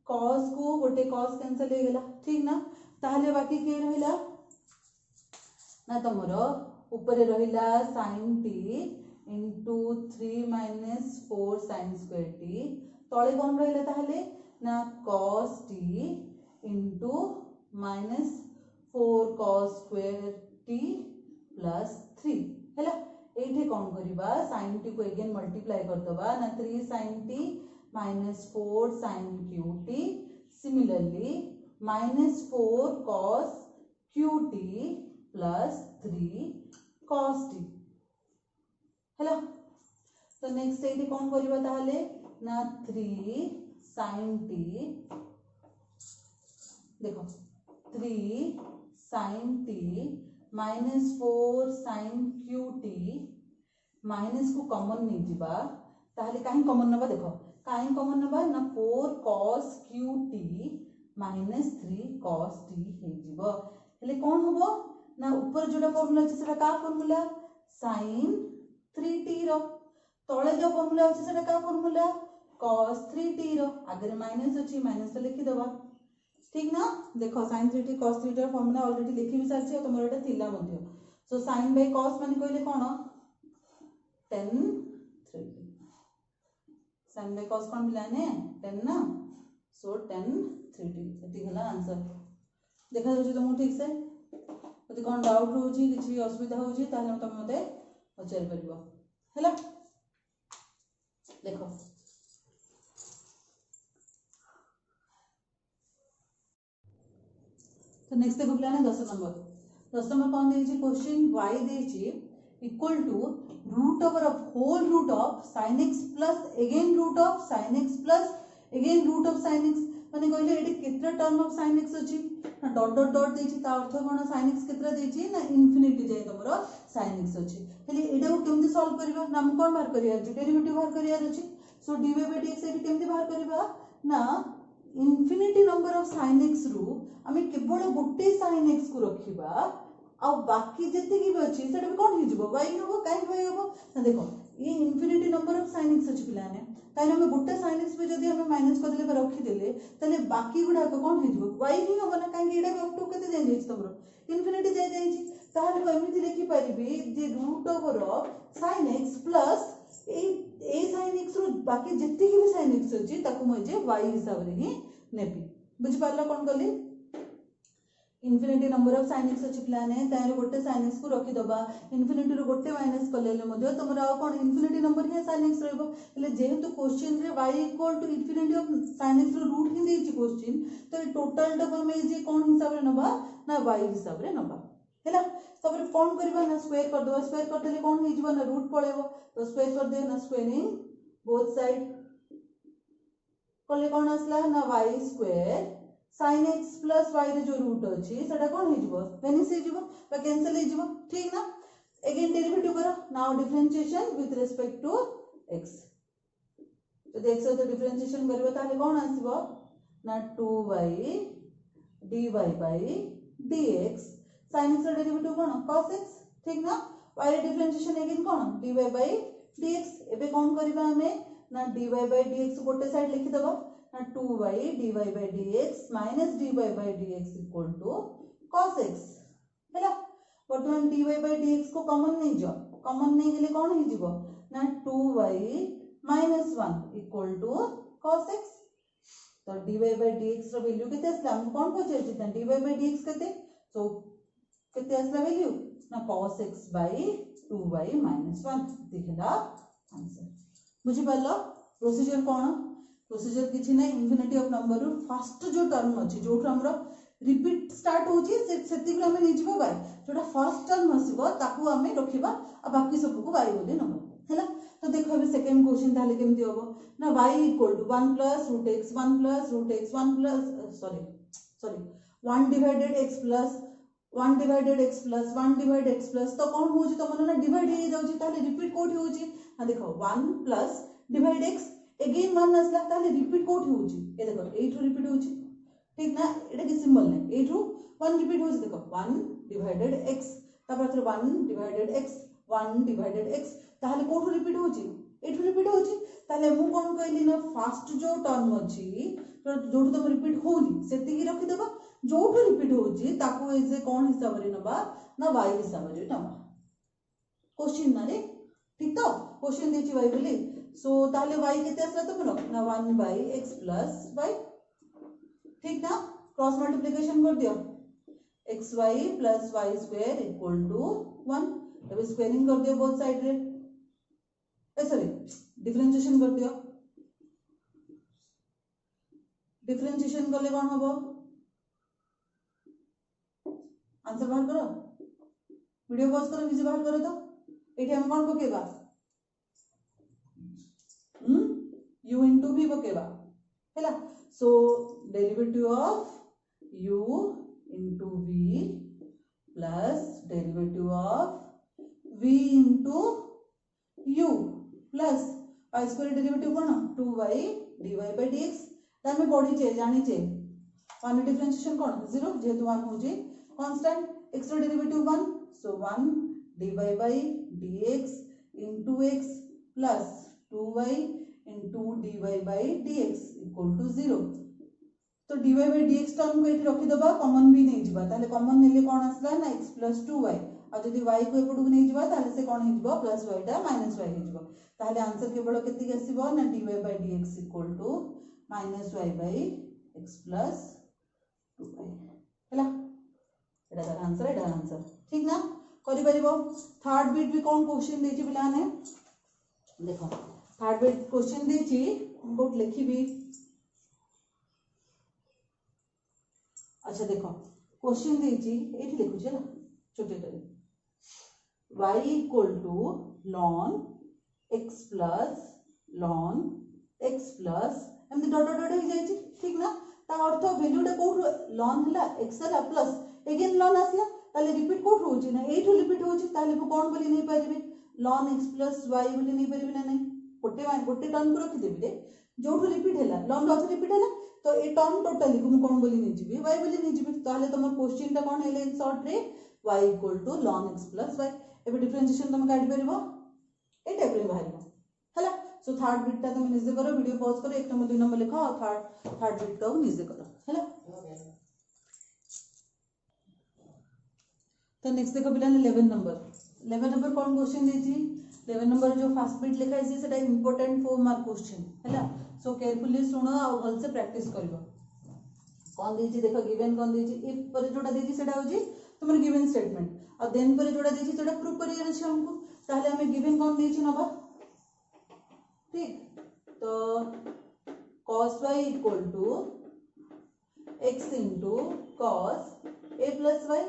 cos को गोटे cos कैंसिल हे गेला ठीक ना ताहले बाकी के रहिला ना तमरो ऊपर रहिला sin t into 3 minus 4 sin square t तळे कोन रहिला ताहले ना cos t into minus 4 cos square t plus 3 हैला एठी कोन करिबा sin t को अगेन मल्टीप्लाई कर दबा ना 3 sin t minus 4 sin qt similarly minus 4 cos qt plus 3 cos t हैला तो नेक्स्ट एठी कोन करिबा ताहले ना 3 sin t देखो 3 sin t minus 4 sin qt minus को कॉमन नहीं जीवा ताहले काहे कॉमन नबा देखो काहे कॉमन नबा ना 4 cos qt minus 3 cos t हे जीवो हेले कोन हबो ना ऊपर जोटा फार्मूला अछि सेटा का फार्मूला sin 3t रो तळे जो फार्मूला अछि सेटा का फार्मूला cos 3t रो आगे माइनस अछि माइनस तो लिखि दबा ठीक ना देखो sin 3t cos 3t formula already लिखि भी सारछि तमरो एटा थिला मध्ये सो sin बाय cos माने कहले कोन tan 3t sin by cos कोन मिला ने tan ना सो tan 3t एति हला आंसर देखा जाउछि तुमको ठीक से यदि कोन डाउट होउछि किछि असुविधा होउछि ताले तुम मते पचारि परिबो हला देखो तो नेक्स्ट देखो प्लान है 10 नंबर कौन देछि क्वेश्चन y देछि equal to root over of whole root of sin x plus again root of sin x plus again root of sin x माने कहले एटी केत्रा टर्म ऑफ sin x अछि ना डॉट डॉट डॉट देछि ता अर्थ कोन sin x केत्रा देछि ना इंफिनिटी जाय तमरो sin x अछि हेले एटा को केमति सॉल्व करबा ना हम कोन बाहर करिया अछि डेरिवेटिव बाहर करिया अछि सो dy by dx एटी केमति बाहर करबा ना infinity number of sin x रु आमे केवल गोटे sin x को रखिबा आ बाकी जति की अछि सेटा भी कोन हि जबो y हबो काहे y हबो ना देखो ये infinity number of sin x अछि पिलाने ताले हम गोटे sin x पे जदी हम माइनस कर देले रखि देले ताले बाकी गुडा को कोन हि जबो y हि हबो ना काहे एडा अप टू कते जाय जाय तमरो इंफिनिटी जाय जाय छी ताले एमिति लिखि परिबी जे root over of sin x plus a sin x रु बाकी जति की भी sin x अछि ताको म जे y हिसाब रे ही नेबी बुझ पारला कोन कली infinity number of sin x अछि प्लान है तारे गोटे sin x को रखि दबा इंफिनिटी रो गोटे माइनस करले मध्ये तमरा कोन इंफिनिटी नंबर ही sin x रहबो એટલે जेहेतु क्वेश्चन रे y equal to infinity of sin x रो रूट ही देछि क्वेश्चन तो टोटल टा हम जे कोन हिसाब रे नबा ना y हिसाब रे नबा हैला तबरे कोन करबा ना स्क्वायर कर दबा स्क्वायर कर देले कोन हे जिवो ना रूट पळेबो तो स्क्वायर कर दे ना स्क्वायरिंग बोथ साइड कोले कोन असला ना y square sin x plus y रे जो रूट अछि सेटा कोन हे जिवो वेनिस हे जिवो बा कैंसिल हे जिवो ठीक ना अगेन डेरिवेटिव करो now differentiation with respect to x तो देख सकते डिफरेंशिएशन करबो ताले कोन आसीबो ना 2y dy by dx sin x रो डेरिवेटिव कोन cos x ठीक ना y रे डिफरेंशिएशन अगेन कोन dy by dx एबे कोन करबा हमें ना dy by dx गोटे साइड लिखि दबो 2y dy by dx minus dy by dx equal to cos x हैला वर्तमान dy by dx को कॉमन नहीं जो कॉमन नहीं गेले कोन हि जीवो ना 2y minus 1 equal to cos x तो dy by dx रो वैल्यू केते असला हम कोन पछे छिता dy by dx केते तो केते असला वैल्यू ना cos x by 2y minus 1 दिखला आंसर बुझि पालो प्रोसीजर कोन प्रोसीजर किछि नै इंफिनिटी ऑफ नंबर रु फर्स्ट जो टर्म अछि जोठ हमरो रिपीट स्टार्ट होछि सेति हम नै जिवो बाय जोटा फर्स्ट टर्म हसिबो ताकू हमें रखिबा आ बाकी सब को y बोली नंबर हैला तो देखो अभी सेकंड क्वेश्चन ताले केमति होबो ना y equal to 1 plus root x 1 plus root x 1 plus sorry 1 divided x plus 1 divided x plus 1 divided x plus तो कोन होछि तो मन ना डिवाइड हे जाउछि ताले रिपीट कोठी होछि आ देखो 1 plus divide x अगेन 1 असला ताले रिपीट कोठी होछि ए देखो 8 रिपीट होछि ठीक ना एटा के सिंबल नै 8 1 रिपीट होछि देखो 1 divided x तापर 1 divided x 1 divided x ताले कोठी रिपीट होछि 8 रिपीट होछि ताले मु कोन कहली ना फर्स्ट जो टर्म अछि जोठ तो रिपीट होली सेति की रखि देबा जोठ रिपीट होछि ताको एजे कोन हिसाब रे नबा ना y हिसाब रे नबा क्वेश्चन ना रे ठीक तो क्वेश्चन देछि y बोली सो ताले y केते असला तो बोलो ना 1 by x plus y ठीक ना क्रॉस मल्टीप्लिकेशन कर दियो xy plus y square equal to 1 अब स्क्वायरिंग कर दियो बोथ साइड रे सॉरी डिफरेंशिएशन कर दियो डिफरेंशिएशन करले कोन हबो आंसर बाहर करो वीडियो पॉज करो निजे बाहर करो तो एठी हम कोन पकेबा u into v पकेबा हैला so derivative of u into v plus derivative of v into u plus y square derivative कौन 2y dy by dx Tame पढ़ी चे जानी चे वन डिफरेंशिएशन कौन 0 जेहेतु वन होजे कांस्टेंट x रो derivative 1 so 1 dy by dx into x plus 2y into dy by dx equal to 0 तो dy by dx टर्म को एठी रखि दबा कॉमन भी नहीं जिबा ताले कॉमन नेले कोन आसला ना x plus 2y आ जदी y को एपटू नहीं जिबा ताले से कोन हिजबो प्लस y टा माइनस y हिजबो ताले आंसर केवल केति आसीबो ना dy by dx equal to minus y by x plus 2y हैला एटा तार आंसर ठीक ना करि परिबो थर्ड बिट भी कोन क्वेश्चन देछि पिला ने देखो थर्ड बिट क्वेश्चन देछि गोट लिखिबी अच्छा देखो क्वेश्चन देछि एठी लिखु छला छोटे करे y equal to ln x plus ln x plus एमती डॉट डॉट हो जाय छी ठीक ना ता अर्थ वैल्यू टा कोठ ln हला x हला प्लस अगेन ln आसला ताले रिपीट कोठ होची ना एठो रिपीट होची ताले कोन बोली नहीं पारिबे ln x plus y बोली नहीं पारिबे ना नहीं गोटे टर्म को रखि देबी रे जोठो रिपीट हला ln डॉट रिपीट हला तो ए टर्म टोटली को कोन बोली नहीं जीबी y बोली नहीं जीबी ताले तमर क्वेश्चन टा कोन हेले इन शॉर्ट रे y equal to ln x plus y एबे डिफरेंशिएशन तुम काढी परिबो ए टाइप रे बाहरिबो हला सो थर्ड बिट ता तुम निजे करो वीडियो पॉज करो 1 नंबर 2 नंबर लिखो और थर्ड बिट को निजे करो हला तो नेक्स्ट देखो पिला 11 नंबर कोन क्वेश्चन देछि 11 नंबर जो फर्स्ट बिट लिखा है सेटा इंपोर्टेंट 4 मार्क क्वेश्चन हला सो केयरफुली सुनो और भल से प्रैक्टिस करिवो कोन देछि देखो गिवन कोन देछि इफ पर जोटा देछि सेटा होछि तुमर गिवन स्टेटमेंट और देन पर जोड़ा देछि सेटा प्रूफ करियर अछि हमको ताले हमें गिवन कोन देछि नबा ठीक तो cos y equal to x into cos a plus y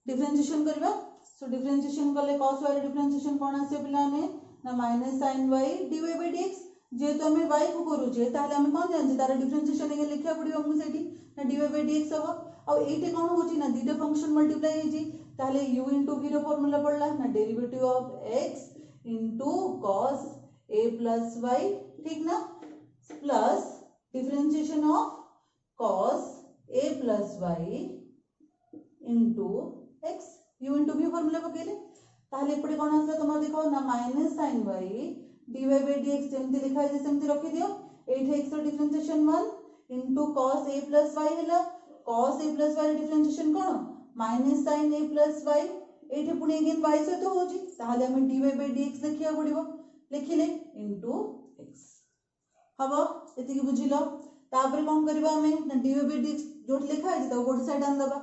differentiation करबा सो डिफरेंशिएशन करले cos y डिफरेंशिएशन कोन आसे पिला ने ना minus sin y dy by dx जेतो हमें y को करू जे ताले हमें कोन जान तार डिफरेंशिएशन एगे लिखिया पड़ियो हमको सेठी ना dy by dx हो और एटे कोन होची ना दीटा फंक्शन मल्टीप्लाई हे जी ताले u into v रो फार्मूला पड़ला ना derivative of x into cos a plus y ठीक ना plus differentiation of cos a plus y into x u into v formula पकेले ताले एपटे कोन आसला तुम देखो ना minus sin y dy by dx जेमति लिखा है सेमति रखि दियो एठे x रो differentiation 1 into cos a plus y हला cos a plus y differentiation cone minus sin a plus y एठे पुनी अगेन y से तो होजी ताले हम dy by dx लिखिया पड़िबो लिखिले into x हबो एति कि बुझिलो तापर कोन करबा हमें ना dy by dx जोट लिखा है तो गोट साइड आन दबा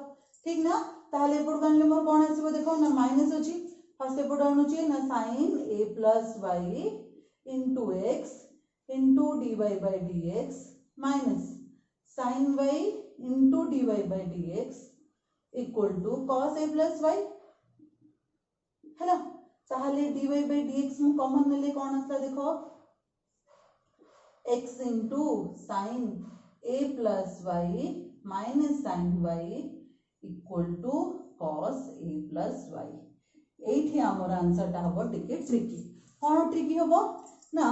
ठीक ना ताले एपड कानले मोर कोन आसीबो देखो ना माइनस अछि फर्स्ट एपड आनुची ना sin a plus y into x into dy by dx minus sin y into dy by dx equal to cos a plus y है ना ताहले dy by dx मु कॉमन नेले कोन आसला देखो x into sin a plus y minus sin y equal to cos a plus y एठी हमर answer ता हबो टिके ट्रिकी कोन ट्रिकी हबो ना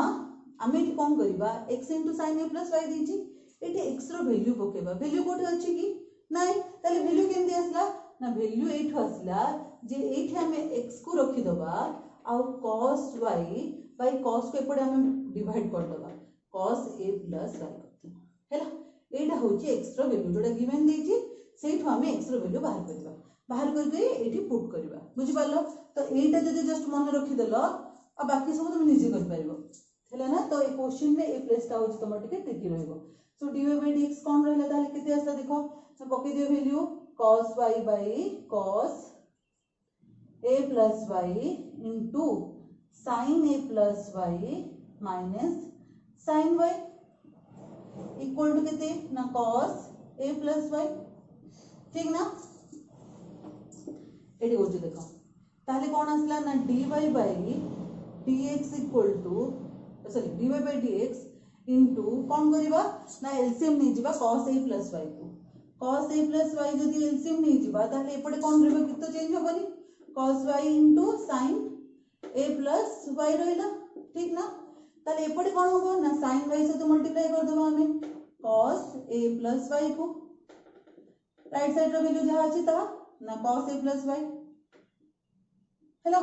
आमे एठी कोन करबा x into sin a plus y दिछि एठी x रो वैल्यू पकेबा वैल्यू कोठे अछि कि नाही ताले वैल्यू केमदि आसला ना वैल्यू एठो आसला जे एठी हमें x को रखि दबा आ cos y by cos को एपडे हम डिवाइड कर दबा cos a plus y हैला एटा होछि x रो वैल्यू जोडा गिवन दिछि सेठो हमें x रो वैल्यू बाहर करके एठी पुट करबा बुझि पालो तो एटा जदि जस्ट मन रखि देलो आ बाकी सब तुम निजे कर पाइबो हैला ना तो ए क्वेश्चन में ए प्लेस ता होछि तमर टिके ट्रिकी रहइबो सो dy by dx कोन रहला ताले केते आसला देखो तो पके दियो value cos y by cos a plus y into sin a plus y minus sin y equal to केते ना cos a plus y ठीक ना एडी होची देखो ताले कोन आसला ना dy by dx equal to sorry dy by dx into कोन करिबा ना एलसीएम नै जिबा cos a plus y को cos a plus y जदि एलसीएम नहीं जिबा ताले एपटे कोन रहबो कि तो change होबनी cos y into sin a plus y रहला ठीक ना ताले एपटे कोन होबो ना sin y से तो मल्टीप्लाई कर देबो हमें cos a plus y को राइट साइड रो वैल्यू जहा अछि ता ना cos a plus y hello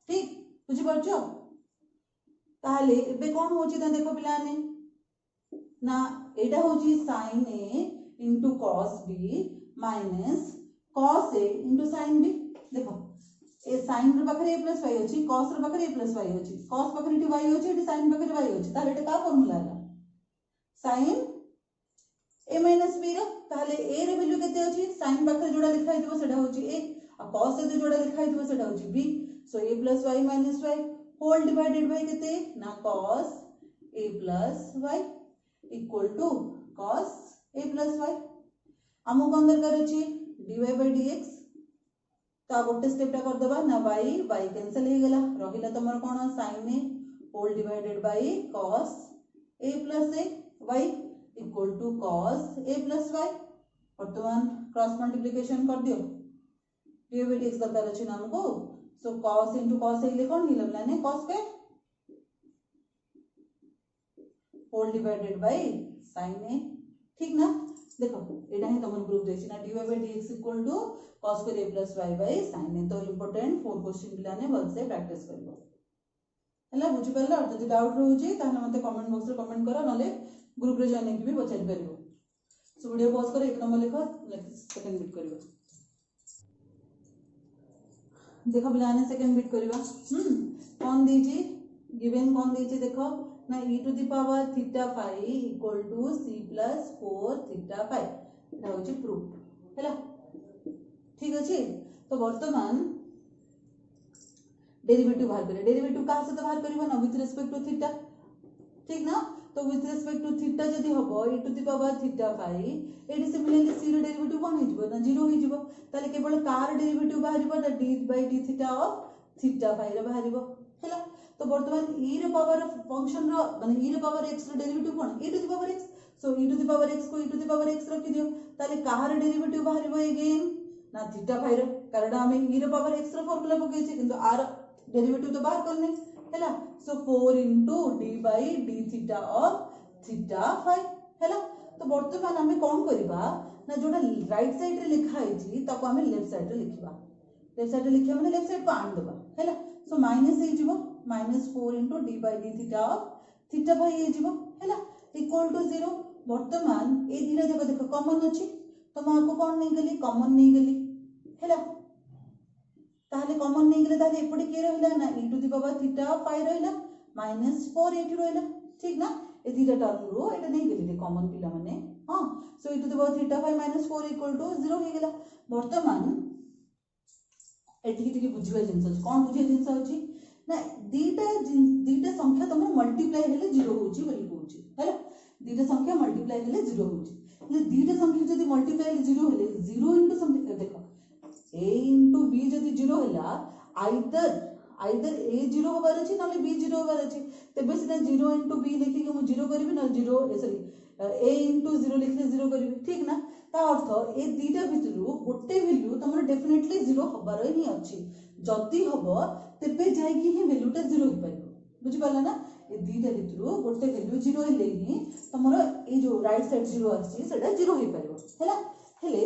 ठीक बुझी परछो ताले एबे कोन होची ता देखो पिलाने ना एटा होची sin a into cos b minus cos a into sin b देखो ए sin रो पाखरे a plus y अछि cos रो पाखरे a plus y अछि cos पाखरे टी y अछि एटी sin पाखरे y अछि ताले एटा का फार्मूला हला sin a minus b रो ताले a रो वैल्यू केते अछि sin पाखरे जोडा लिखा हितबो सेटा होछि a आ cos से जोडा लिखा हितबो सेटा होछि b so a plus y minus y whole divided by केते ना cos a plus y equal to cos a plus y आमो कोन दरकार अछि dy by dx ता गोटे स्टेप टा कर दबा ना y कैंसिल हे गेला रहिला तमर कोन sin a whole divided by cos a plus a y equal to cos a plus y वर्तमान क्रॉस मल्टीप्लिकेशन कर दियो dy by dx दरकार अछि ना हमको सो cos into cos a लिखोन ही लगला ने cos के whole divided by sin a ठीक ना देखो एटा ही तमन प्रूफ देछि ना dy by dx equal to cos a plus y by sin a तो इंपोर्टेंट 4 क्वेश्चन पिला ने बल से प्रैक्टिस करबो हला बुझि परला और जदि डाउट रहउची ताने मते कमेंट बॉक्स रे कमेंट करा नले ग्रुप रे जॉइन के भी बचाई परबो सो वीडियो पॉज कर एक नंबर लिखो सेकंड बिट करबो देखो पिला ने सेकंड बिट करबा कोन दीजी गिवन कोन दीजी देखो ना e to the power theta phi equal to c plus 4 theta phi एटा होची प्रूफ हैला ठीक अछि तो वर्तमान डेरिवेटिव बाहर करे डेरिवेटिव का से तो बाहर करबो ना विथ रिस्पेक्ट टू थीटा ठीक ना तो विथ रिस्पेक्ट टू थीटा जदी हबो e to the power theta phi एडी सिमिलरली c रो डेरिवेटिव कोन हो जिवो ना 0 हो जिवो ताले केवल कार डेरिवेटिव बाहरिबो ना d by d theta of theta phi रो बाहरिबो हैला तो वर्तमान e रो पावर फंक्शन रो माने e रो पावर x रो डेरिवेटिव कोन e to the power x so e to the power x को e to the power x रखि दियो ताले काहर डेरिवेटिव बाहरिबो अगेन ना थीटा फाई रो कारण हमें e रो पावर x रो फार्मूला पके छै किंतु r डेरिवेटिव तो बाहर करने हैला so 4 into d by d theta of theta phi हैला तो वर्तमान हमें कोन करबा ना जोडा राइट साइड रे लिखा है छी ताको हमें लेफ्ट साइड रे लिखबा लेफ्ट साइड रे लिखिया माने लेफ्ट साइड को आन देबा हैला सो माइनस हे जिवो -4 into d by d theta of theta phi हे जिवो हैला इक्वल टू 0 वर्तमान ए दिना जब देखो कॉमन अछि तो मा को कोन नै गेली कॉमन नै गेली हैला ताले कॉमन नै गेले ताले एपटे के रहला ना e to the power theta phi रहला -4 एठी रहला ठीक ना ए दिटा टर्म रो एटा नै गेली रे कॉमन पिला माने हां so e to the power theta phi -4 equal to 0 हे गेला वर्तमान एठी के बुझिबा जिंस कोन बुझिया जिंस होची ना दीटा संख्या तुम मल्टीप्लाई हेले 0 होची बोली कहूची हैला दीटा संख्या मल्टीप्लाई हेले 0 होची ले दीटा संख्या जदी मल्टीप्लाई हेले 0 हेले 0 into समथिंग देखो a into b जदी 0 होला आइदर a 0 होबार अछि नले b 0 होबार अछि तबे सिना 0 into b लिखि के मु 0 करबी न 0 सॉरी a into 0 लिखले 0 करबी ठीक ना ता अर्थ ए दीटा भितरु गोटे वैल्यू तमर डेफिनेटली 0 होबार ही अछि जदी हबो तेबे जाय कि ही वैल्यूटा 0 हो पाइबो बुझि पाला ना ए दीटा भितरु गोटे वैल्यू 0 हेले ही तमरो ए जो राइट साइड 0 आछि सेटा 0 हो पाइबो हैला हेले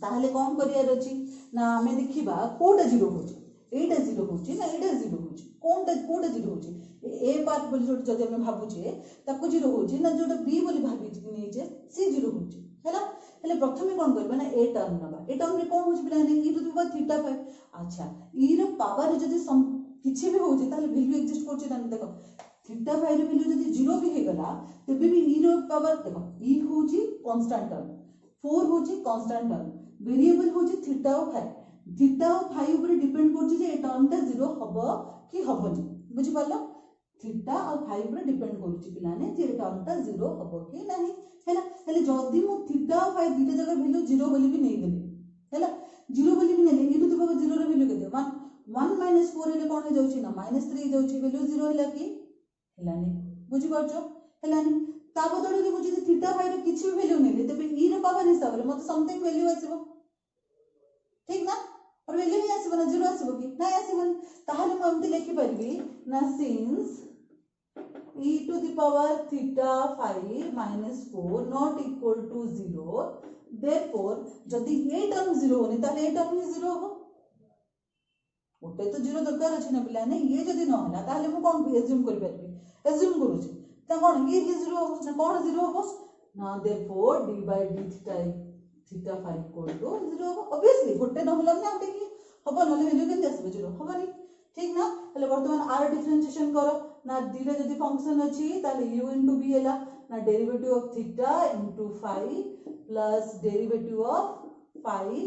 ताहले कोन करियार अछि ना हमें देखिबा कोटा 0 होछि एटा 0 होछि ना एटा 0 होछि कोटा 0 होछि ए पार्ट बोली जोट जदी हमें भाबु छे ताको 0 होछि ना जोटा बी बोली भाबी नै जे सी 0 होछि हैला हेले प्रथमे कोन करबा ना ए टर्म नबा ए टर्म रे कोन होछि बिना e to the power theta phi अच्छा e रो पावर जदी किछि भी होछि ताले वैल्यू एग्जिस्ट करछि ताने देखो थीटा फाई रो वैल्यू जदी 0 भी हे गला तबे भी e रो पावर देखो e होछि कांस्टेंट टर्म 4 होछि कांस्टेंट टर्म वेरिएबल होछि थीटा और फाई ऊपर डिपेंड करछि जे ए टर्मटा 0 हबो कि हबोनी बुझि पालो थीटा और फाई ऊपर डिपेंड करछि पिलाने जे ए टर्मटा 0 हबो कि नाही हैला हेले जदी मु थीटा और फाई दीटा जगह वैल्यू 0 बोली भी नै देली हैला 0 बोली भी नै e टू द पावर 0 रो वैल्यू केते 1 - 4 हेले कोन हो जाउछि ना -3 जाउछि वैल्यू 0 हैला कि हेलानी बुझि परछो हेलानी ता बदले कि मुझे थीटा फाई रो किछि भी वैल्यू नै तबे e रो पावर मत समथिंग वैल्यू आसीबो ठीक ना और वैल्यू ही आसीबो ना जीरो आसीबो कि नाही आसीबो ताहाले म एमती लिखि परबी ना since e to the power theta phi minus 4 not equal to 0 therefore जदि ए टर्म 0 होनी ताले ए टर्म ही 0 हो गोटे तो 0 दरकार अछि ना पिला ने ये जदि न होला ताले मु कोन एज्यूम करि परबी एज्यूम करूची ता कोन ये 0 हो ना कोन 0 हो ना therefore d by d theta phi equal to 0 हो obviously गोटे न होला ना आउटे की हबो नले वैल्यू केन आसीबो 0 हबनी ठीक ना हेले वर्तमान आर डिफरेंशिएशन करो ना दीटा जदि फंक्शन अछि ताले u into b हैला ना derivative of theta into phi plus derivative of phi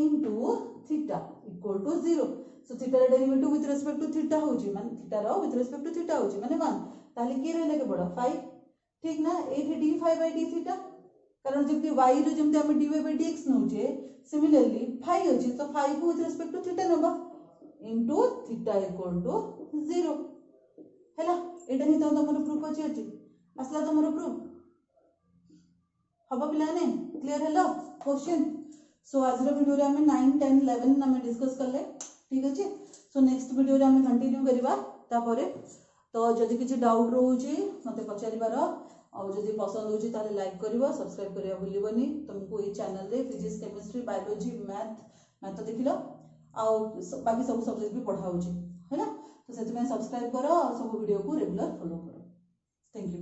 into theta equal to 0 सो थीटा रे derivative with respect to theta होची माने थीटा रो विथ रिस्पेक्ट टू थीटा होची माने 1 ताले की रहले के बडा phi ठीक ना एठी d phi by d theta कारण जब y रो जेमते हम dy by dx नउचे सिमिलरली phi होची तो phi को विथ रिस्पेक्ट टू थीटा नबा into theta equal to 0 हैला एटा ही तो हमर प्रूफ अछि अछि असला तो हमर प्रूफ हबा पिला ने क्लियर हैला क्वेश्चन सो आज रो वीडियो रे हम 9 10 11 हम डिस्कस करले ठीक अछि सो नेक्स्ट वीडियो रे हम कंटिन्यू करबा ता परे तो जदि किछि डाउट रहउची मते पचारिबार और जदि पसंद होची ताले लाइक करिवो सब्सक्राइब करिया भूलिबोनी तुमको ई चैनल रे फिजिक्स केमिस्ट्री बायोलॉजी मैथ तो देखिलो आ बाकी सब सब्जेक्ट भी पढ़ाउची है ना तो से सब्सक्राइब करो और सब वीडियो को रेगुलर फॉलो करो थैंक यू।